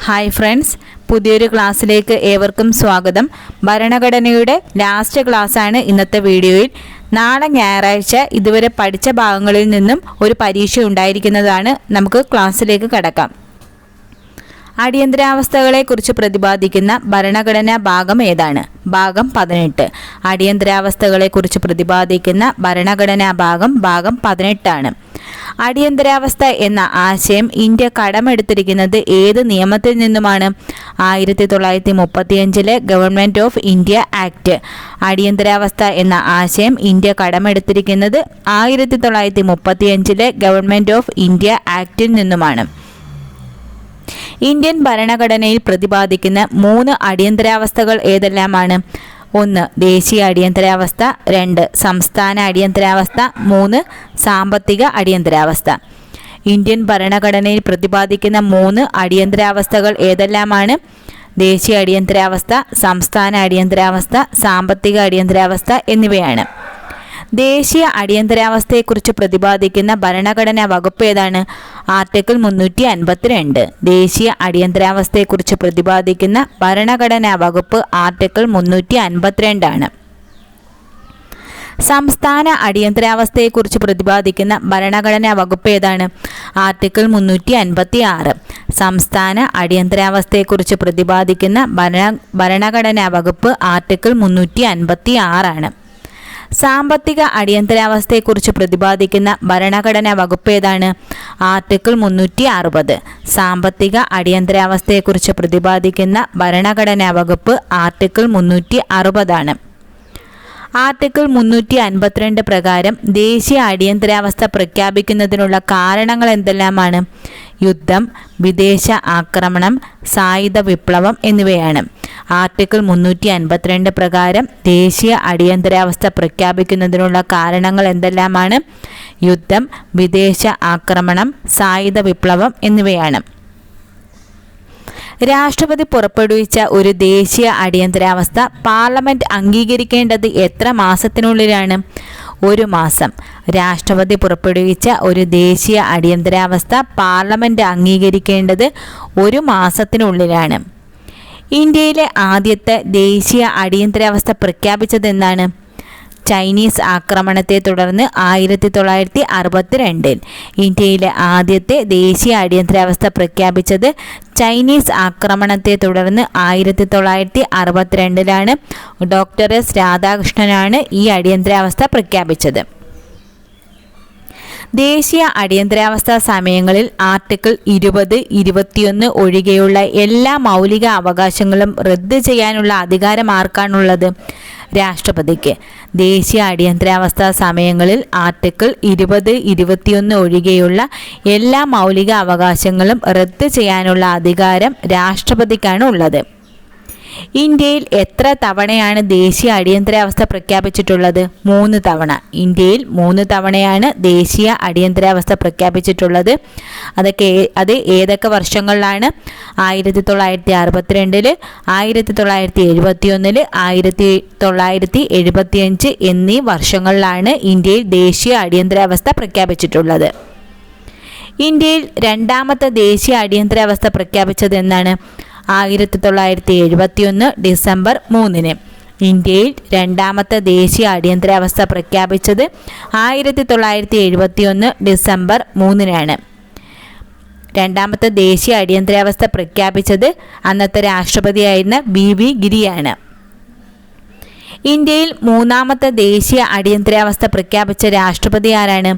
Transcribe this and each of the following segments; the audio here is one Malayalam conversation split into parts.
ഹായ് ഫ്രണ്ട്സ്, പുതിയൊരു ക്ലാസ്സിലേക്ക് ഏവർക്കും സ്വാഗതം. ഭരണഘടനയുടെ ലാസ്റ്റ് ക്ലാസ്സാണ് ഇന്നത്തെ വീഡിയോയിൽ. നാളെ ഞായറാഴ്ച ഇതുവരെ പഠിച്ച ഭാഗങ്ങളിൽ നിന്നും ഒരു പരീക്ഷ ഉണ്ടായിരിക്കുന്നതാണ്. നമുക്ക് ക്ലാസ്സിലേക്ക് കടക്കാം. അടിയന്തരാവസ്ഥകളെക്കുറിച്ച് പ്രതിപാദിക്കുന്ന ഭരണഘടനാ ഭാഗം ഏതാണ്? ഭാഗം 18. അടിയന്തരാവസ്ഥകളെക്കുറിച്ച് പ്രതിപാദിക്കുന്ന ഭരണഘടനാ ഭാഗം 18 അടിയന്തരാവസ്ഥ എന്ന ആശയം ഇന്ത്യ കടമെടുത്തിരിക്കുന്നത് ഏത് നിയമത്തിൽ നിന്നുമാണ്? 1935 ഗവൺമെൻറ് ഓഫ് ഇന്ത്യ ആക്ട്. അടിയന്തരാവസ്ഥ എന്ന ആശയം ഇന്ത്യ കടമെടുത്തിരിക്കുന്നത് 1935 ഗവൺമെൻറ് ഓഫ് ഇന്ത്യ ആക്ടിൽ നിന്നുമാണ്. ഇന്ത്യൻ ഭരണഘടനയിൽ പ്രതിപാദിക്കുന്ന 3 അടിയന്തരാവസ്ഥകൾ ഏതെല്ലാമാണ്? 1. ദേശീയ അടിയന്തരാവസ്ഥ, 2. സംസ്ഥാന അടിയന്തരാവസ്ഥ, 3. സാമ്പത്തിക അടിയന്തരാവസ്ഥ. ഇന്ത്യൻ ഭരണഘടനയിൽ പ്രതിപാദിക്കുന്ന 3 അടിയന്തരാവസ്ഥകൾ ഏതെല്ലാമാണ്? ദേശീയ അടിയന്തരാവസ്ഥ, സംസ്ഥാന അടിയന്തരാവസ്ഥ, സാമ്പത്തിക അടിയന്തരാവസ്ഥ എന്നിവയാണ്. ദേശീയ അടിയന്തരാവസ്ഥയെക്കുറിച്ച് പ്രതിപാദിക്കുന്ന ഭരണഘടനാ വകുപ്പ് ഏതാണ്? ആർട്ടിക്കിൾ 352. ദേശീയ അടിയന്തരാവസ്ഥയെക്കുറിച്ച് പ്രതിപാദിക്കുന്ന ഭരണഘടനാ വകുപ്പ് ആർട്ടിക്കിൾ 352 സംസ്ഥാന അടിയന്തരാവസ്ഥയെക്കുറിച്ച് പ്രതിപാദിക്കുന്ന ഭരണഘടനാ വകുപ്പ് ഏതാണ്? ആർട്ടിക്കിൾ 356. സംസ്ഥാന അടിയന്തരാവസ്ഥയെക്കുറിച്ച് പ്രതിപാദിക്കുന്ന ഭരണഘടനാ വകുപ്പ് ആർട്ടിക്കിൾ 356 സാമ്പത്തിക അടിയന്തരാവസ്ഥയെക്കുറിച്ച് പ്രതിപാദിക്കുന്ന ഭരണഘടനാ വകുപ്പ് ഏതാണ്? ആർട്ടിക്കിൾ 360. സാമ്പത്തിക അടിയന്തരാവസ്ഥയെക്കുറിച്ച് പ്രതിപാദിക്കുന്ന ഭരണഘടനാ വകുപ്പ് ആർട്ടിക്കിൾ 360 ആർട്ടിക്കിൾ 352 പ്രകാരം ദേശീയ അടിയന്തരാവസ്ഥ പ്രഖ്യാപിക്കുന്നതിനുള്ള കാരണങ്ങൾ എന്തെല്ലാമാണ്? യുദ്ധം, വിദേശ ആക്രമണം, സായുധ വിപ്ലവം എന്നിവയാണ്. ആർട്ടിക്കിൾ 352 പ്രകാരം ദേശീയ അടിയന്തരാവസ്ഥ പ്രഖ്യാപിക്കുന്നതിനുള്ള കാരണങ്ങൾ എന്തെല്ലാമാണ്? യുദ്ധം, വിദേശ ആക്രമണം, സായുധ വിപ്ലവം എന്നിവയാണ്. രാഷ്ട്രപതി പുറപ്പെടുവിച്ച ഒരു ദേശീയ അടിയന്തരാവസ്ഥ പാർലമെന്റ് അംഗീകരിക്കേണ്ടത് എത്ര മാസത്തിനുള്ളിലാണ്? 1 മാസം. രാഷ്ട്രപതി പുറപ്പെടുവിച്ച ഒരു ദേശീയ അടിയന്തരാവസ്ഥ പാർലമെന്റ് അംഗീകരിക്കേണ്ടത് 1 മാസത്തിനുള്ളിലാണ്. ഇന്ത്യയിലെ ആദ്യത്തെ ദേശീയ അടിയന്തരാവസ്ഥ പ്രഖ്യാപിച്ചതെന്നാണ്? ചൈനീസ് ആക്രമണത്തെ തുടർന്ന് 1962 ഇന്ത്യയിലെ ആദ്യത്തെ ദേശീയ അടിയന്തരാവസ്ഥ പ്രഖ്യാപിച്ചത് ചൈനീസ് ആക്രമണത്തെ തുടർന്ന് 1962 ഡോക്ടർ എസ് രാധാകൃഷ്ണനാണ് ഈ അടിയന്തരാവസ്ഥ പ്രഖ്യാപിച്ചത്. ദേശീയ അടിയന്തരാവസ്ഥ സമയങ്ങളിൽ ആർട്ടിക്കിൾ 20, 21 ഒഴികെയുള്ള എല്ലാ മൗലിക അവകാശങ്ങളും റദ്ദ് ചെയ്യാനുള്ള അധികാരം ആർക്കാണുള്ളത്? രാഷ്ട്രപതിക്ക്. ദേശീയ അടിയന്തരാവസ്ഥ സമയങ്ങളിൽ ആർട്ടിക്കിൾ 20, 21 ഒഴികെയുള്ള എല്ലാ മൗലിക അവകാശങ്ങളും റദ്ദ് ചെയ്യാനുള്ള അധികാരം രാഷ്ട്രപതിക്കാണ് ഉള്ളത്. ഇന്ത്യയിൽ എത്ര തവണയാണ് ദേശീയ അടിയന്തരാവസ്ഥ പ്രഖ്യാപിച്ചിട്ടുള്ളത്? 3 തവണ. ഇന്ത്യയിൽ 3 തവണയാണ് ദേശീയ അടിയന്തരാവസ്ഥ പ്രഖ്യാപിച്ചിട്ടുള്ളത്. അത് ഏതൊക്കെ വർഷങ്ങളിലാണ്? 1962, 1971, 1975 എന്നീ വർഷങ്ങളിലാണ് ഇന്ത്യയിൽ ദേശീയ അടിയന്തരാവസ്ഥ പ്രഖ്യാപിച്ചിട്ടുള്ളത്. ഇന്ത്യയിൽ രണ്ടാമത്തെ ദേശീയ അടിയന്തരാവസ്ഥ പ്രഖ്യാപിച്ചത് എന്നാണ്? 1971 ഡിസംബർ 3. ഇന്ത്യയിൽ രണ്ടാമത്തെ ദേശീയ അടിയന്തരാവസ്ഥ പ്രഖ്യാപിച്ചത് 1971 ഡിസംബർ 3 രണ്ടാമത്തെ ദേശീയ അടിയന്തരാവസ്ഥ പ്രഖ്യാപിച്ചത് അന്നത്തെ രാഷ്ട്രപതിയായിരുന്ന BV ഗിരിയാണ്. ഇന്ത്യയിൽ മൂന്നാമത്തെ ദേശീയ അടിയന്തരാവസ്ഥ പ്രഖ്യാപിച്ച രാഷ്ട്രപതി ആരാണ്?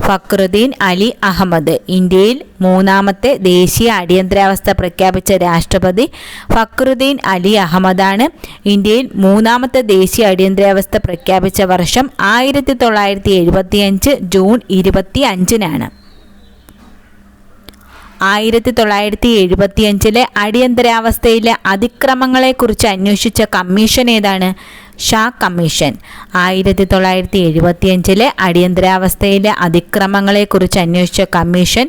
ഫക്രുദ്ദീൻ അലി അഹമ്മദ്. ഇന്ത്യയിൽ മൂന്നാമത്തെ ദേശീയ അടിയന്തരാവസ്ഥ പ്രഖ്യാപിച്ച രാഷ്ട്രപതി ഫക്രുദ്ദീൻ അലി അഹമ്മദാണ്. ഇന്ത്യയിൽ മൂന്നാമത്തെ ദേശീയ അടിയന്തരാവസ്ഥ പ്രഖ്യാപിച്ച വർഷം 1975 ജൂൺ 25 1975 അടിയന്തരാവസ്ഥയിലെ അതിക്രമങ്ങളെക്കുറിച്ച് അന്വേഷിച്ച കമ്മീഷൻ ഏതാണ്? ഷാ കമ്മീഷൻ. 1975 അടിയന്തരാവസ്ഥയിലെ അതിക്രമങ്ങളെക്കുറിച്ച് അന്വേഷിച്ച കമ്മീഷൻ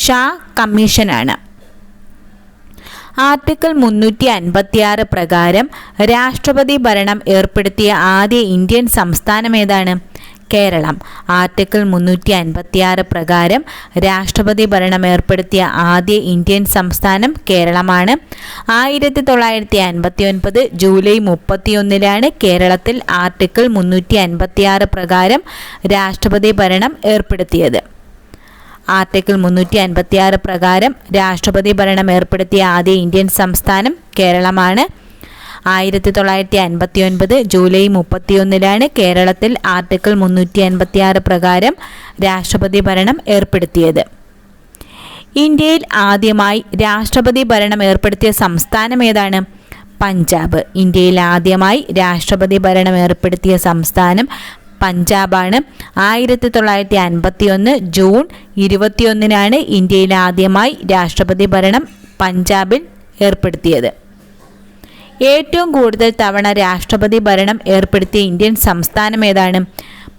ഷാ കമ്മീഷനാണ്. ആർട്ടിക്കിൾ 356 പ്രകാരം രാഷ്ട്രപതി ഭരണം ഏർപ്പെടുത്തിയ ആദ്യ ഇന്ത്യൻ സംസ്ഥാനം ഏതാണ്? കേരളം. ആർട്ടിക്കിൾ 356 പ്രകാരം രാഷ്ട്രപതി ഭരണം ഏർപ്പെടുത്തിയ ആദ്യ ഇന്ത്യൻ സംസ്ഥാനം കേരളമാണ്. 1959 ജൂലൈ 31 കേരളത്തിൽ ആർട്ടിക്കിൾ 356 പ്രകാരം രാഷ്ട്രപതി ഭരണം ഏർപ്പെടുത്തിയത്. ആർട്ടിക്കിൾ 356 പ്രകാരം രാഷ്ട്രപതി ഭരണം ഏർപ്പെടുത്തിയ ആദ്യ ഇന്ത്യൻ സംസ്ഥാനം കേരളമാണ്. 1959 ജൂലൈ 31 കേരളത്തിൽ ആർട്ടിക്കിൾ 356 പ്രകാരം രാഷ്ട്രപതി ഭരണം ഏർപ്പെടുത്തിയത്. ഇന്ത്യയിൽ ആദ്യമായി രാഷ്ട്രപതി ഭരണം ഏർപ്പെടുത്തിയ സംസ്ഥാനം ഏതാണ്? പഞ്ചാബ്. ഇന്ത്യയിൽ ആദ്യമായി രാഷ്ട്രപതി ഭരണം ഏർപ്പെടുത്തിയ സംസ്ഥാനം പഞ്ചാബാണ്. 1951 ജൂൺ 21 ഇന്ത്യയിൽ ആദ്യമായി രാഷ്ട്രപതി ഭരണം പഞ്ചാബിൽ ഏർപ്പെടുത്തിയത്. ഏറ്റവും കൂടുതൽ തവണ രാഷ്ട്രപതി ഭരണം ഏർപ്പെടുത്തിയ ഇന്ത്യൻ സംസ്ഥാനം ഏതാണ്?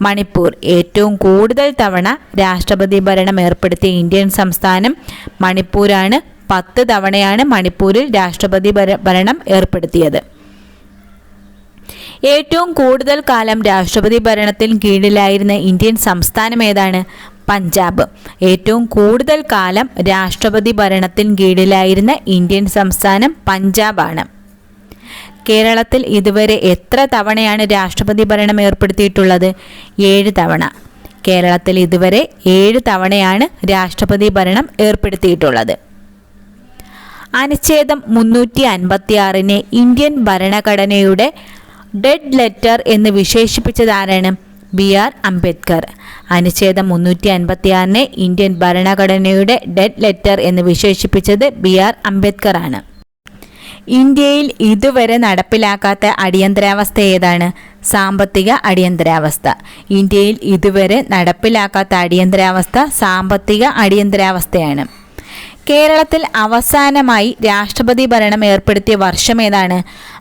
മണിപ്പൂർ. ഏറ്റവും കൂടുതൽ തവണ രാഷ്ട്രപതി ഭരണം ഏർപ്പെടുത്തിയ ഇന്ത്യൻ സംസ്ഥാനം മണിപ്പൂരാണ്. 10 തവണയാണ് മണിപ്പൂരിൽ രാഷ്ട്രപതി ഭരണം ഏർപ്പെടുത്തിയത്. ഏറ്റവും കൂടുതൽ കാലം രാഷ്ട്രപതി ഭരണത്തിന് കീഴിലായിരുന്ന ഇന്ത്യൻ സംസ്ഥാനം ഏതാണ്? പഞ്ചാബ്. ഏറ്റവും കൂടുതൽ കാലം രാഷ്ട്രപതി ഭരണത്തിന് കീഴിലായിരുന്ന ഇന്ത്യൻ സംസ്ഥാനം പഞ്ചാബാണ്. കേരളത്തിൽ ഇതുവരെ എത്ര തവണയാണ് രാഷ്ട്രപതി ഭരണം ഏർപ്പെടുത്തിയിട്ടുള്ളത്? 7 തവണ. കേരളത്തിൽ ഇതുവരെ 7 തവണയാണ് രാഷ്ട്രപതി ഭരണം ഏർപ്പെടുത്തിയിട്ടുള്ളത്. അനുച്ഛേദം 356 ഇന്ത്യൻ ഭരണഘടനയുടെ ഡെഡ് ലെറ്റർ എന്ന് വിശേഷിപ്പിച്ചതാരാണ്? BR അംബേദ്കർ. അനുച്ഛേദം 356 ഇന്ത്യൻ ഭരണഘടനയുടെ ഡെഡ് ലെറ്റർ എന്ന് വിശേഷിപ്പിച്ചത് BR അംബേദ്കർ ആണ്. ഇന്ത്യയിൽ ഇതുവരെ നടപ്പിലാക്കാത്ത അടിയന്തരാവസ്ഥ ഏതാണ്? സാമ്പത്തിക അടിയന്തരാവസ്ഥ. ഇന്ത്യയിൽ ഇതുവരെ നടപ്പിലാക്കാത്ത അടിയന്തരാവസ്ഥ സാമ്പത്തിക അടിയന്തരാവസ്ഥയാണ്. കേരളത്തിൽ അവസാനമായി രാഷ്ട്രപതി ഭരണം ഏർപ്പെടുത്തിയ വർഷം ഏതാണ്?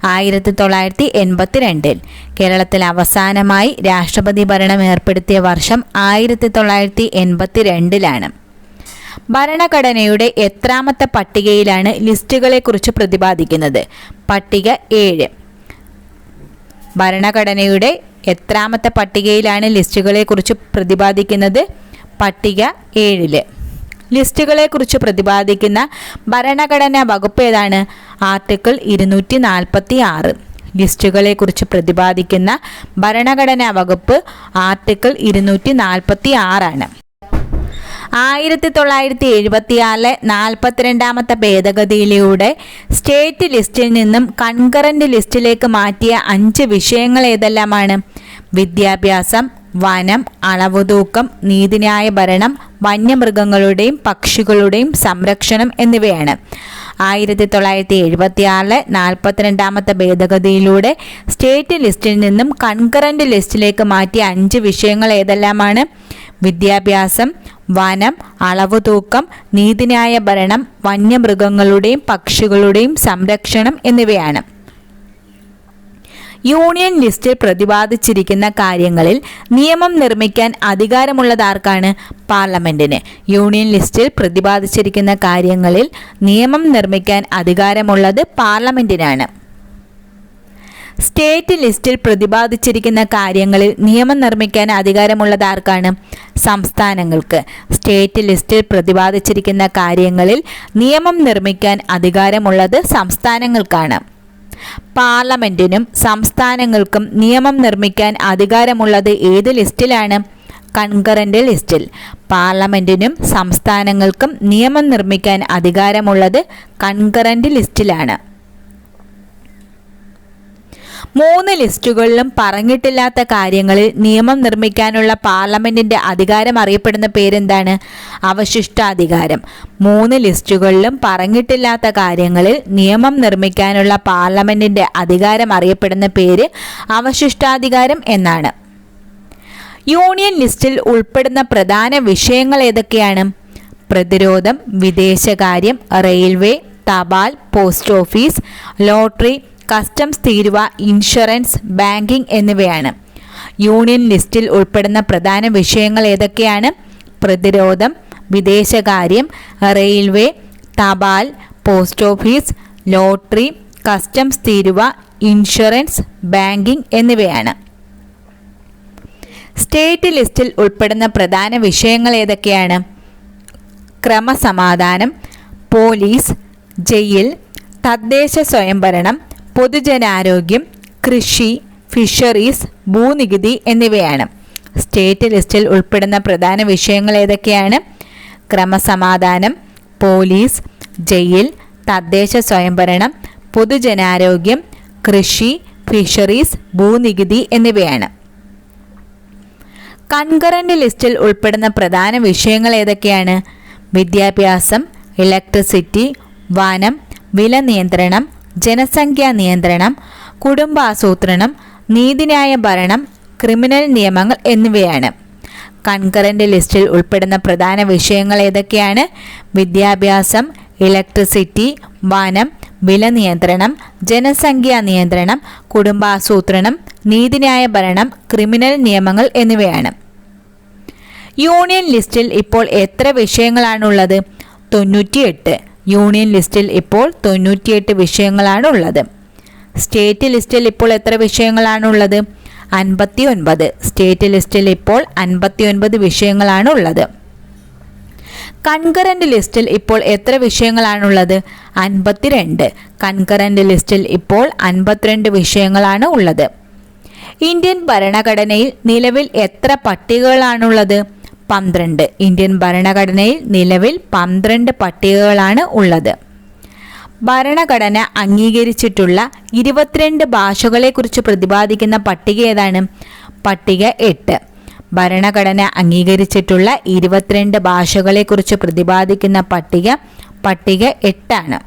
1982. കേരളത്തിൽ അവസാനമായി രാഷ്ട്രപതി ഭരണം ഏർപ്പെടുത്തിയ വർഷം 1982 ഭരണഘടനയുടെ എത്രാമത്തെ പട്ടികയിലാണ് ലിസ്റ്റുകളെക്കുറിച്ച് പ്രതിപാദിക്കുന്നത്? പട്ടിക 7. ഭരണഘടനയുടെ എത്രാമത്തെ പട്ടികയിലാണ് ലിസ്റ്റുകളെക്കുറിച്ച് പ്രതിപാദിക്കുന്നത്? പട്ടിക 7. ലിസ്റ്റുകളെക്കുറിച്ച് പ്രതിപാദിക്കുന്ന ഭരണഘടനാ വകുപ്പ് ഏതാണ്? ആർട്ടിക്കിൾ 246. ലിസ്റ്റുകളെക്കുറിച്ച് പ്രതിപാദിക്കുന്ന ഭരണഘടനാ വകുപ്പ് ആർട്ടിക്കിൾ 246 ആണ്. 1974 42ാമത്തെ ഭേദഗതിയിലൂടെ സ്റ്റേറ്റ് ലിസ്റ്റിൽ നിന്നും കൺകറന്റ് ലിസ്റ്റിലേക്ക് മാറ്റിയ 5 വിഷയങ്ങൾ ഏതെല്ലാമാണ്? വിദ്യാഭ്യാസം, വനം, അളവുതൂക്കം, നീതിന്യായ ഭരണം, വന്യമൃഗങ്ങളുടെയും പക്ഷികളുടെയും സംരക്ഷണം എന്നിവയാണ്. 1974 42ാമത്തെ ഭേദഗതിയിലൂടെ സ്റ്റേറ്റ് ലിസ്റ്റിൽ നിന്നും കൺകറന്റ് ലിസ്റ്റിലേക്ക് മാറ്റിയ 5 വിഷയങ്ങൾ ഏതെല്ലാമാണ്? വിദ്യാഭ്യാസം, വനം, അളവുതൂക്കം, നീതിന്യായ ഭരണം, വന്യമൃഗങ്ങളുടെയും പക്ഷികളുടെയും സംരക്ഷണം എന്നിവയാണ്. യൂണിയൻ ലിസ്റ്റിൽ പ്രതിപാദിച്ചിരിക്കുന്ന കാര്യങ്ങളിൽ നിയമം നിർമ്മിക്കാൻ അധികാരമുള്ളതാർക്കാണ്? പാർലമെന്റിന്. യൂണിയൻ ലിസ്റ്റിൽ പ്രതിപാദിച്ചിരിക്കുന്ന കാര്യങ്ങളിൽ നിയമം നിർമ്മിക്കാൻ അധികാരമുള്ളത് പാർലമെന്റിനാണ്. സ്റ്റേറ്റ് ലിസ്റ്റിൽ പ്രതിപാദിച്ചിരിക്കുന്ന കാര്യങ്ങളിൽ നിയമം നിർമ്മിക്കാൻ അധികാരമുള്ളതാർക്കാണ്? സംസ്ഥാനങ്ങൾക്ക്. സ്റ്റേറ്റ് ലിസ്റ്റിൽ പ്രതിപാദിച്ചിരിക്കുന്ന കാര്യങ്ങളിൽ നിയമം നിർമ്മിക്കാൻ അധികാരമുള്ളത് സംസ്ഥാനങ്ങൾക്കാണ്. പാർലമെന്റിനും സംസ്ഥാനങ്ങൾക്കും നിയമം നിർമ്മിക്കാൻ അധികാരമുള്ളത് ഏത് ലിസ്റ്റിലാണ്? കൺകറന്റ് ലിസ്റ്റിൽ. പാർലമെന്റിനും സംസ്ഥാനങ്ങൾക്കും നിയമം നിർമ്മിക്കാൻ അധികാരമുള്ളത് കൺകറന്റ് ലിസ്റ്റിലാണ്. 3 ലിസ്റ്റുകളിലും പറഞ്ഞിട്ടില്ലാത്ത കാര്യങ്ങളിൽ നിയമം നിർമ്മിക്കാനുള്ള പാർലമെന്റിന്റെ അധികാരം അറിയപ്പെടുന്ന പേരെന്താണ്? അവശിഷ്ടാധികാരം. 3 ലിസ്റ്റുകളിലും പറഞ്ഞിട്ടില്ലാത്ത കാര്യങ്ങളിൽ നിയമം നിർമ്മിക്കാനുള്ള പാർലമെന്റിന്റെ അധികാരം അറിയപ്പെടുന്ന പേര് അവശിഷ്ടാധികാരം എന്നാണ്. യൂണിയൻ ലിസ്റ്റിൽ ഉൾപ്പെടുന്ന പ്രധാന വിഷയങ്ങൾ ഏതൊക്കെയാണ്? പ്രതിരോധം, വിദേശകാര്യം, റെയിൽവേ, തപാൽ, പോസ്റ്റ് ഓഫീസ്, ലോട്ടറി, കസ്റ്റംസ് തീരുവ, ഇൻഷുറൻസ്, ബാങ്കിംഗ് എന്നിവയാണ്. യൂണിയൻ ലിസ്റ്റിൽ ഉൾപ്പെടുന്ന പ്രധാന വിഷയങ്ങൾ ഏതൊക്കെയാണ്? പ്രതിരോധം, വിദേശകാര്യം, റെയിൽവേ, തപാൽ, പോസ്റ്റ് ഓഫീസ്, ലോട്ടറി, കസ്റ്റംസ് തീരുവ, ഇൻഷുറൻസ്, ബാങ്കിംഗ് എന്നിവയാണ്. സ്റ്റേറ്റ് ലിസ്റ്റിൽ ഉൾപ്പെടുന്ന പ്രധാന വിഷയങ്ങൾ ഏതൊക്കെയാണ്? ക്രമസമാധാനം, പോലീസ്, ജയിൽ, തദ്ദേശ സ്വയംഭരണം, പൊതുജനാരോഗ്യം, കൃഷി, ഫിഷറീസ്, ഭൂനികുതി എന്നിവയാണ്. സ്റ്റേറ്റ് ലിസ്റ്റിൽ ഉൾപ്പെടുന്ന പ്രധാന വിഷയങ്ങൾ ഏതൊക്കെയാണ്? ക്രമസമാധാനം, പോലീസ്, ജയിൽ, തദ്ദേശ സ്വയംഭരണം, പൊതുജനാരോഗ്യം, കൃഷി, ഫിഷറീസ്, ഭൂനികുതി എന്നിവയാണ്. കൺകറന്റ് ലിസ്റ്റിൽ ഉൾപ്പെടുന്ന പ്രധാന വിഷയങ്ങൾ ഏതൊക്കെയാണ്? വിദ്യാഭ്യാസം, ഇലക്ട്രിസിറ്റി, വനം, വില നിയന്ത്രണം, ജനസംഖ്യാ നിയന്ത്രണം, കുടുംബാസൂത്രണം, നീതിന്യായ ഭരണം, ക്രിമിനൽ നിയമങ്ങൾ എന്നിവയാണ്. കൺകറന്റ് ലിസ്റ്റിൽ ഉൾപ്പെടുന്ന പ്രധാന വിഷയങ്ങൾ ഏതൊക്കെയാണ്? വിദ്യാഭ്യാസം, ഇലക്ട്രിസിറ്റി, വനം, വില നിയന്ത്രണം, ജനസംഖ്യാ നിയന്ത്രണം, കുടുംബാസൂത്രണം, നീതിന്യായ ഭരണം, ക്രിമിനൽ നിയമങ്ങൾ എന്നിവയാണ്. യൂണിയൻ ലിസ്റ്റിൽ ഇപ്പോൾ എത്ര വിഷയങ്ങളാണുള്ളത്? 98. യൂണിയൻ ലിസ്റ്റിൽ ഇപ്പോൾ 98 വിഷയങ്ങളാണുള്ളത്. സ്റ്റേറ്റ് ലിസ്റ്റിൽ ഇപ്പോൾ എത്ര വിഷയങ്ങളാണുള്ളത്? 59. സ്റ്റേറ്റ് ലിസ്റ്റിൽ ഇപ്പോൾ 59 വിഷയങ്ങളാണുള്ളത്. കൺകറന്റ് ലിസ്റ്റിൽ ഇപ്പോൾ എത്ര വിഷയങ്ങളാണുള്ളത്? 52. കൺകറന്റ് ലിസ്റ്റിൽ ഇപ്പോൾ 52 വിഷയങ്ങളാണ് ഉള്ളത്. ഇന്ത്യൻ ഭരണഘടനയിൽ നിലവിൽ എത്ര പട്ടികകളാണുള്ളത്? 12. ഇന്ത്യൻ ഭരണഘടനയിൽ നിലവിൽ 12 പട്ടികകളാണ് ഉള്ളത്. ഭരണഘടന അംഗീകരിച്ചിട്ടുള്ള 22 ഭാഷകളെക്കുറിച്ച് പ്രതിപാദിക്കുന്ന പട്ടിക ഏതാണ്? പട്ടിക 8. ഭരണഘടന അംഗീകരിച്ചിട്ടുള്ള 22 ഭാഷകളെക്കുറിച്ച് പ്രതിപാദിക്കുന്ന പട്ടിക 8 ആണ്.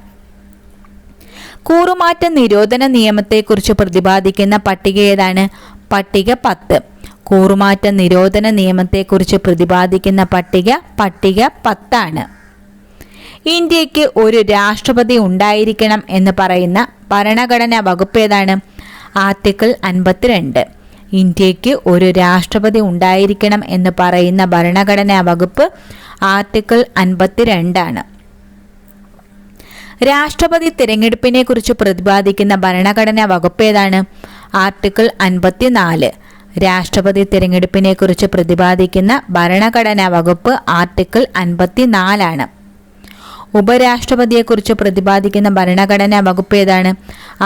കൂറുമാറ്റ നിരോധന നിയമത്തെക്കുറിച്ച് പ്രതിപാദിക്കുന്ന പട്ടിക ഏതാണ്? പട്ടിക 10. കൂറുമാറ്റ നിരോധന നിയമത്തെക്കുറിച്ച് പ്രതിപാദിക്കുന്ന പട്ടിക 10 ആണ്. ഇന്ത്യക്ക് ഒരു രാഷ്ട്രപതി ഉണ്ടായിരിക്കണം എന്ന് പറയുന്ന ഭരണഘടനാ വകുപ്പ് ഏതാണ്? ആർട്ടിക്കിൾ 52. ഇന്ത്യക്ക് ഒരു രാഷ്ട്രപതി ഉണ്ടായിരിക്കണം എന്ന് പറയുന്ന ഭരണഘടനാ വകുപ്പ് ആർട്ടിക്കിൾ 52 ആണ്. രാഷ്ട്രപതി തിരഞ്ഞെടുപ്പിനെ കുറിച്ച് പ്രതിപാദിക്കുന്ന ഭരണഘടനാ വകുപ്പ് ഏതാണ്? ആർട്ടിക്കിൾ 54. രാഷ്ട്രപതി തിരഞ്ഞെടുപ്പിനെ കുറിച്ച് പ്രതിപാദിക്കുന്ന ഭരണഘടനാ വകുപ്പ് ആർട്ടിക്കിൾ 54 ആണ്. ഉപരാഷ്ട്രപതിയെക്കുറിച്ച് പ്രതിപാദിക്കുന്ന ഭരണഘടനാ വകുപ്പ് ഏതാണ്?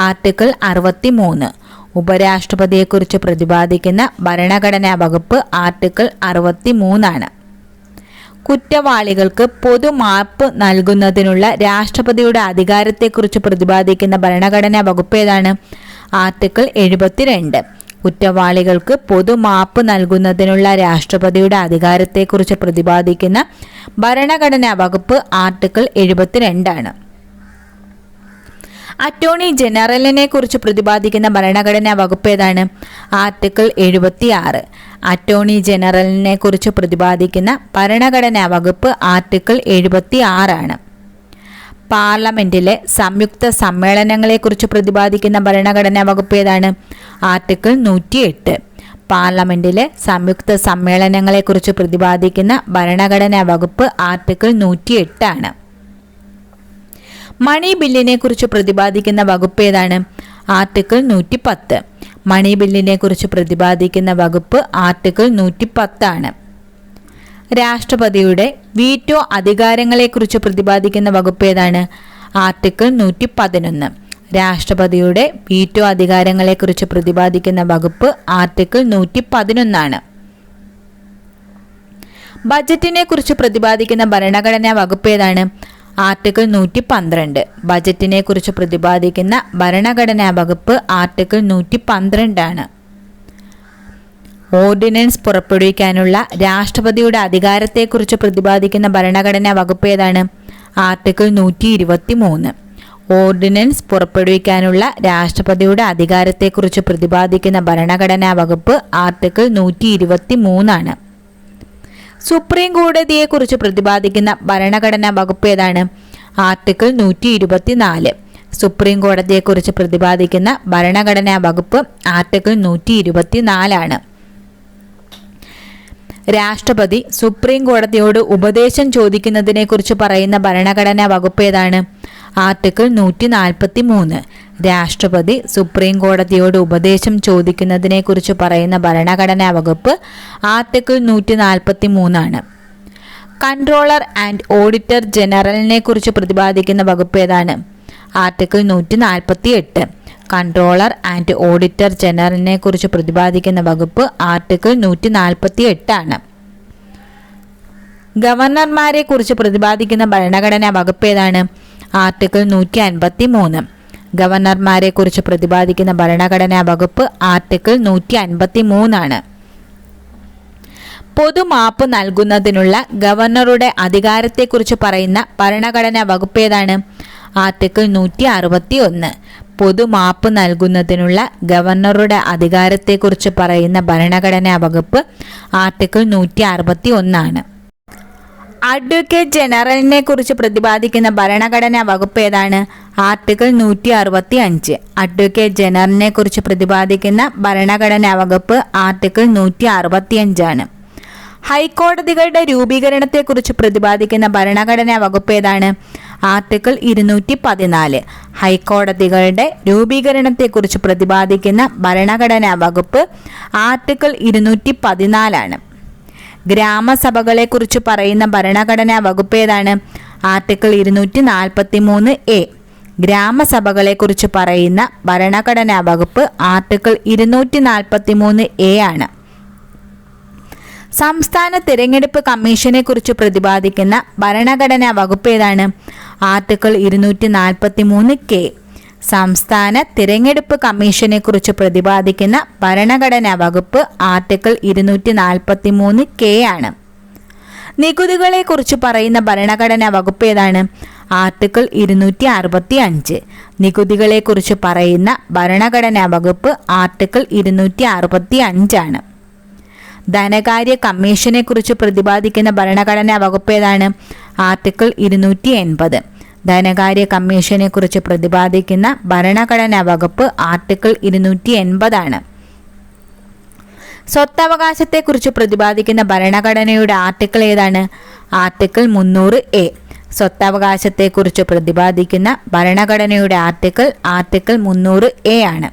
ആർട്ടിക്കിൾ 63. ഉപരാഷ്ട്രപതിയെക്കുറിച്ച് പ്രതിപാദിക്കുന്ന ഭരണഘടനാ വകുപ്പ് ആർട്ടിക്കിൾ 63 ആണ്. കുറ്റവാളികൾക്ക് പൊതുമാപ്പ് നൽകുന്നതിനുള്ള രാഷ്ട്രപതിയുടെ അധികാരത്തെക്കുറിച്ച് പ്രതിപാദിക്കുന്ന ഭരണഘടനാ വകുപ്പ് ഏതാണ്? ആർട്ടിക്കിൾ 72. കുറ്റവാളികൾക്ക് പൊതുമാപ്പ് നൽകുന്നതിനുള്ള രാഷ്ട്രപതിയുടെ അധികാരത്തെക്കുറിച്ച് പ്രതിപാദിക്കുന്ന ഭരണഘടനാ വകുപ്പ് ആർട്ടിക്കിൾ 72 ആണ്. അറ്റോർണി ജനറലിനെ കുറിച്ച് പ്രതിപാദിക്കുന്ന ഭരണഘടനാ വകുപ്പ് ഏതാണ്? ആർട്ടിക്കിൾ 76. അറ്റോർണി ജനറലിനെ കുറിച്ച് പ്രതിപാദിക്കുന്ന ഭരണഘടനാ വകുപ്പ് ആർട്ടിക്കിൾ 76 ആണ്. പാർലമെന്റിലെ സംയുക്ത സമ്മേളനങ്ങളെക്കുറിച്ച് പ്രതിപാദിക്കുന്ന ഭരണഘടനാ വകുപ്പ് ഏതാണ്? ആർട്ടിക്കിൾ 108. പാർലമെന്റിലെ സംയുക്ത സമ്മേളനങ്ങളെക്കുറിച്ച് പ്രതിപാദിക്കുന്ന ഭരണഘടനാ വകുപ്പ് ആർട്ടിക്കിൾ 108 ആണ്. മണി ബില്ലിനെ കുറിച്ച് പ്രതിപാദിക്കുന്ന വകുപ്പ് ഏതാണ്? ആർട്ടിക്കിൾ 110. മണി ബില്ലിനെ കുറിച്ച് പ്രതിപാദിക്കുന്ന വകുപ്പ് ആർട്ടിക്കിൾ 110 ആണ്. രാഷ്ട്രപതിയുടെ വീറ്റോ അധികാരങ്ങളെക്കുറിച്ച് പ്രതിപാദിക്കുന്ന വകുപ്പ് ഏതാണ്? ആർട്ടിക്കിൾ 111. രാഷ്ട്രപതിയുടെ വീറ്റോ അധികാരങ്ങളെക്കുറിച്ച് പ്രതിപാദിക്കുന്ന വകുപ്പ് ആർട്ടിക്കിൾ 111 ആണ്. ബജറ്റിനെ കുറിച്ച് പ്രതിപാദിക്കുന്ന ഭരണഘടനാ വകുപ്പ് ഏതാണ്? ആർട്ടിക്കിൾ 112. ബജറ്റിനെ കുറിച്ച് പ്രതിപാദിക്കുന്ന ഭരണഘടനാ വകുപ്പ് ആർട്ടിക്കിൾ 112 ആണ്. ഓർഡിനൻസ് പുറപ്പെടുവിക്കാനുള്ള രാഷ്ട്രപതിയുടെ അധികാരത്തെക്കുറിച്ച് പ്രതിപാദിക്കുന്ന ഭരണഘടനാ വകുപ്പ് ഏതാണ്? ആർട്ടിക്കിൾ 123. ഓർഡിനൻസ് പുറപ്പെടുവിക്കാനുള്ള രാഷ്ട്രപതിയുടെ അധികാരത്തെക്കുറിച്ച് പ്രതിപാദിക്കുന്ന ഭരണഘടനാ വകുപ്പ് ആർട്ടിക്കിൾ 123 ആണ്. സുപ്രീം കോടതിയെക്കുറിച്ച് പ്രതിപാദിക്കുന്ന ഭരണഘടനാ വകുപ്പ് ഏതാണ്? ആർട്ടിക്കിൾ 124. സുപ്രീം കോടതിയെക്കുറിച്ച് പ്രതിപാദിക്കുന്ന ഭരണഘടനാ വകുപ്പ് ആർട്ടിക്കിൾ 124 ആണ്. രാഷ്ട്രപതി സുപ്രീം കോടതിയോട് ഉപദേശം ചോദിക്കുന്നതിനെ കുറിച്ച് പറയുന്ന ഭരണഘടനാ വകുപ്പ് ഏതാണ്? ആർട്ടിക്കിൾ 143. രാഷ്ട്രപതി സുപ്രീം കോടതിയോട് ഉപദേശം ചോദിക്കുന്നതിനെക്കുറിച്ച് പറയുന്ന ഭരണഘടനാ വകുപ്പ് ആർട്ടിക്കിൾ 143 കൺട്രോളർ ആൻഡ് ഓഡിറ്റർ ജനറലിനെ കുറിച്ച് പ്രതിപാദിക്കുന്ന വകുപ്പ് ഏതാണ്? ആർട്ടിക്കിൾ 148 കൺട്രോളർ ആൻഡ് ഓഡിറ്റർ ജനറലിനെ കുറിച്ച് പ്രതിപാദിക്കുന്ന വകുപ്പ് ആർട്ടിക്കിൾ 148 ഗവർണർമാരെ കുറിച്ച് പ്രതിപാദിക്കുന്ന ഭരണഘടനാ വകുപ്പ് ഏതാണ്? ആർട്ടിക്കിൾ 153 ഗവർണർമാരെ കുറിച്ച് പ്രതിപാദിക്കുന്ന ഭരണഘടനാ വകുപ്പ് ആർട്ടിക്കിൾ 153 പൊതുമാപ്പ് നൽകുന്നതിനുള്ള ഗവർണറുടെ അധികാരത്തെക്കുറിച്ച് പറയുന്ന ഭരണഘടനാ വകുപ്പ് ഏതാണ്? ആർട്ടിക്കിൾ 161 പൊതുമാപ്പ് നൽകുന്നതിനുള്ള ഗവർണറുടെ അധികാരത്തെക്കുറിച്ച് പറയുന്ന ഭരണഘടനാ വകുപ്പ് ആർട്ടിക്കിൾ 161 അഡ്വക്കേറ്റ് ജനറലിനെ കുറിച്ച് പ്രതിപാദിക്കുന്ന ഭരണഘടനാ വകുപ്പ് ഏതാണ്? ആർട്ടിക്കിൾ 165 അഡ്വക്കേറ്റ് ജനറലിനെ കുറിച്ച് പ്രതിപാദിക്കുന്ന ഭരണഘടനാ വകുപ്പ് ആർട്ടിക്കിൾ 165 ഹൈക്കോടതികളുടെ രൂപീകരണത്തെക്കുറിച്ച് പ്രതിപാദിക്കുന്ന ഭരണഘടനാ വകുപ്പ് ഏതാണ്? ആർട്ടിക്കിൾ 214 ഹൈക്കോടതികളുടെ രൂപീകരണത്തെക്കുറിച്ച് പ്രതിപാദിക്കുന്ന ഭരണഘടനാ വകുപ്പ് ആർട്ടിക്കിൾ 214 ഗ്രാമസഭകളെക്കുറിച്ച് പറയുന്ന ഭരണഘടനാ വകുപ്പ് ഏതാണ്? ആർട്ടിക്കിൾ 243 ഗ്രാമസഭകളെക്കുറിച്ച് പറയുന്ന ഭരണഘടനാ വകുപ്പ് ആർട്ടിക്കിൾ 243 ആണ്. സംസ്ഥാന തിരഞ്ഞെടുപ്പ് കമ്മീഷനെ കുറിച്ച് പ്രതിപാദിക്കുന്ന ഭരണഘടനാ വകുപ്പ് ഏതാണ്? ആർട്ടിക്കിൾ 243 സംസ്ഥാന തിരഞ്ഞെടുപ്പ് കമ്മീഷനെ കുറിച്ച് പ്രതിപാദിക്കുന്ന ഭരണഘടനാ വകുപ്പ് ആർട്ടിക്കിൾ 243 ആണ്. നികുതികളെ കുറിച്ച് പറയുന്ന ഭരണഘടനാ വകുപ്പ് ഏതാണ്? ആർട്ടിക്കിൾ 265 നികുതികളെ കുറിച്ച് പറയുന്ന ഭരണഘടനാ വകുപ്പ് ആർട്ടിക്കിൾ 265 ആണ്. ധനകാര്യ കമ്മീഷനെ കുറിച്ച് പ്രതിപാദിക്കുന്ന ഭരണഘടനാ വകുപ്പ് ഏതാണ്? ആർട്ടിക്കിൾ 280 ധനകാര്യ കമ്മീഷനെ കുറിച്ച് പ്രതിപാദിക്കുന്ന ഭരണഘടനാ വകുപ്പ് ആർട്ടിക്കിൾ 280 ആണ്. സ്വത്തവകാശത്തെക്കുറിച്ച് പ്രതിപാദിക്കുന്ന ഭരണഘടനയുടെ ആർട്ടിക്കിൾ ഏതാണ്? ആർട്ടിക്കിൾ 300 സ്വത്തവകാശത്തെക്കുറിച്ച് പ്രതിപാദിക്കുന്ന ഭരണഘടനയുടെ ആർട്ടിക്കിൾ 300 ആണ്.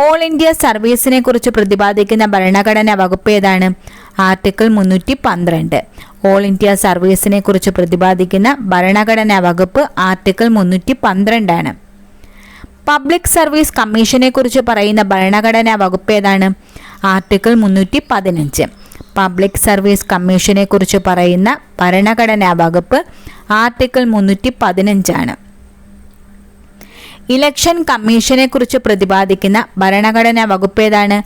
ഓൾ ഇന്ത്യ സർവീസിനെ കുറിച്ച് പ്രതിപാദിക്കുന്ന ഭരണഘടനാ വകുപ്പ് ഏതാണ്? ആർട്ടിക്കിൾ 312 ഓൾ ഇന്ത്യ സർവീസിനെ കുറിച്ച് പ്രതിപാദിക്കുന്ന ഭരണഘടനാ വകുപ്പ് ആർട്ടിക്കിൾ 312 ആണ്. പബ്ലിക് സർവീസ് കമ്മീഷനെ കുറിച്ച് പറയുന്ന ഭരണഘടനാ വകുപ്പ് ഏതാണ്? ആർട്ടിക്കിൾ 315 പബ്ലിക് സർവീസ് കമ്മീഷനെ കുറിച്ച് പറയുന്ന ഭരണഘടനാ വകുപ്പ് ആർട്ടിക്കിൾ 315 ആണ്. ഇലക്ഷൻ കമ്മീഷനെ കുറിച്ച് പ്രതിപാദിക്കുന്ന ഭരണഘടനാ വകുപ്പ് ഏതാണ്?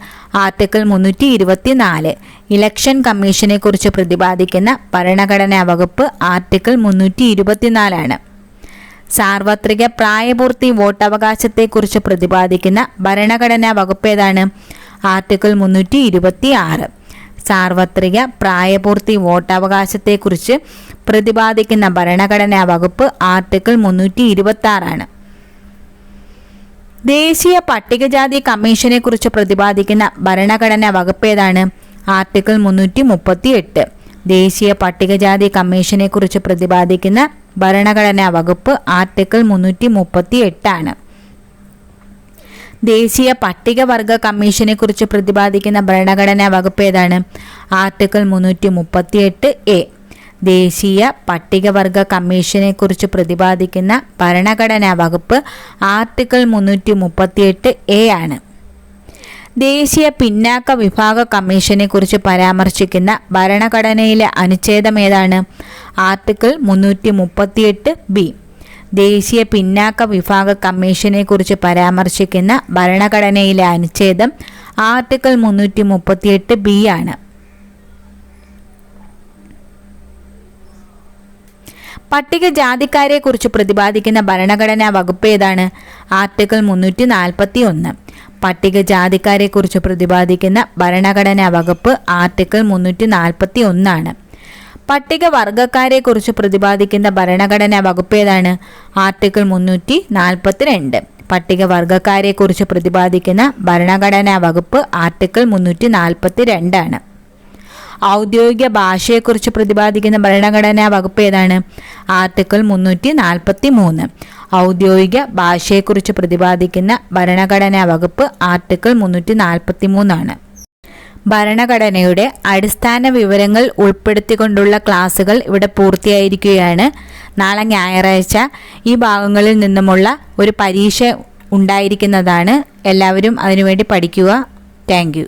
ആർട്ടിക്കിൾ 324 ഇലക്ഷൻ കമ്മീഷനെ കുറിച്ച് പ്രതിപാദിക്കുന്ന ഭരണഘടനാ വകുപ്പ് ആർട്ടിക്കിൾ 324 ആണ്. സാർവത്രിക പ്രായപൂർത്തി വോട്ടവകാശത്തെക്കുറിച്ച് പ്രതിപാദിക്കുന്ന ഭരണഘടനാ വകുപ്പ് ഏതാണ്? ആർട്ടിക്കിൾ 326 സാർവത്രിക പ്രായപൂർത്തി വോട്ടവകാശത്തെക്കുറിച്ച് പ്രതിപാദിക്കുന്ന ഭരണഘടനാ വകുപ്പ് ആർട്ടിക്കിൾ 326 ആണ്. ദേശീയ പട്ടികജാതി കമ്മീഷനെ കുറിച്ച് പ്രതിപാദിക്കുന്ന ഭരണഘടനാ വകുപ്പ് ഏതാണ്? ആർട്ടിക്കിൾ 338 ദേശീയ പട്ടികജാതി കമ്മീഷനെ കുറിച്ച് പ്രതിപാദിക്കുന്ന ഭരണഘടനാ വകുപ്പ് ആർട്ടിക്കിൾ 338 ആണ്. ദേശീയ പട്ടികവർഗ കമ്മീഷനെ കുറിച്ച് പ്രതിപാദിക്കുന്ന ഭരണഘടനാ വകുപ്പ് ഏതാണ്? ആർട്ടിക്കിൾ 338 ദേശീയ പട്ടികവർഗ കമ്മീഷനെ കുറിച്ച് പ്രതിപാദിക്കുന്ന ഭരണഘടനാ വകുപ്പ് ആർട്ടിക്കിൾ 338 ആണ്. ദേശീയ പിന്നാക്ക വിഭാഗ കമ്മീഷനെ കുറിച്ച് പരാമർശിക്കുന്ന ഭരണഘടനയിലെ അനുച്ഛേദം ഏതാണ്? ആർട്ടിക്കിൾ 338 ദേശീയ പിന്നാക്ക വിഭാഗ കമ്മീഷനെ കുറിച്ച് പരാമർശിക്കുന്ന ഭരണഘടനയിലെ അനുച്ഛേദം ആർട്ടിക്കിൾ 338 ആണ്. പട്ടികജാതിക്കാരെ കുറിച്ച് പ്രതിപാദിക്കുന്ന ഭരണഘടനാ വകുപ്പ് ഏതാണ്? ആർട്ടിക്കിൾ 341 പട്ടികജാതിക്കാരെ കുറിച്ച് പ്രതിപാദിക്കുന്ന ഭരണഘടനാ വകുപ്പ് ആർട്ടിക്കിൾ 341 ആണ്. പട്ടികവർഗക്കാരെ കുറിച്ച് പ്രതിപാദിക്കുന്ന ഭരണഘടനാ വകുപ്പ് ഏതാണ്? ആർട്ടിക്കിൾ 342 പട്ടികവർഗക്കാരെ കുറിച്ച് പ്രതിപാദിക്കുന്ന ഭരണഘടനാ വകുപ്പ് ആർട്ടിക്കിൾ 342 ആണ്. ഔദ്യോഗിക ഭാഷയെക്കുറിച്ച് പ്രതിപാദിക്കുന്ന ഭരണഘടനാ വകുപ്പ് ഏതാണ്? ആർട്ടിക്കിൾ 343. ഔദ്യോഗിക ഭാഷയെക്കുറിച്ച് പ്രതിപാദിക്കുന്ന ഭരണഘടനാ വകുപ്പ് ആർട്ടിക്കിൾ 343 ഭരണഘടനയുടെ അടിസ്ഥാന വിവരങ്ങൾ ഉൾപ്പെടുത്തിക്കൊണ്ടുള്ള ക്ലാസുകൾ ഇവിടെ പൂർത്തിയായിരിക്കുകയാണ്. നാളെ ഞായറാഴ്ച ഈ ഭാഗങ്ങളിൽ നിന്നുമുള്ള ഒരു പരീക്ഷ ഉണ്ടായിരിക്കുന്നതാണ്. എല്ലാവരും അതിനുവേണ്ടി പഠിക്കുക. Thank you.